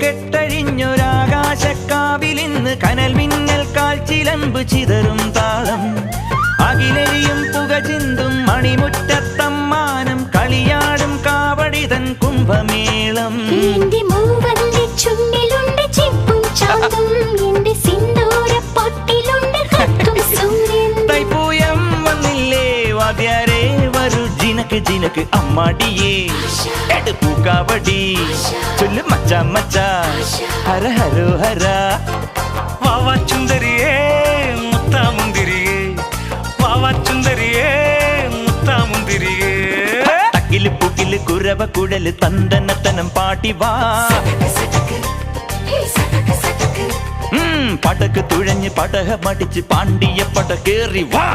കെട്ടഴിഞ്ഞൊരാകാശക്കാവിലിന്ന് കനൽ മിന്നൽ കാൽച്ചിലമ്പ് ചിതറും താളം അകിലരിയും പുക ചിന്തും മണിമുറ്റത്തമ്മാനം കളിയാടും കാവടിതൻ കുംഭമേളം തൈപ്പൂയം വന്നില്ലേ വാദ്യാരേ വരൂ ജിനക്ക് ജിനക്ക് അമ്മാടിയേ എടുപ്പൂ കാവടി ചൊല്ലു മച്ചാ മച്ചാ ഹര ഹരോ ഹര വാവാ ചുന്ദരിയേ മുത്താമുന്തിരിയേ വാവാ ചുന്ദരിയേ മുത്താമുന്തിരിയേ തക്കില് പുകില് കുരവ കുഴല് തന്തനത്തനം പാട്ടി വാ പടക്ക് തുഴഞ്ഞ് പടക മടിച്ച് പാണ്ടിയ പട കേറി വാ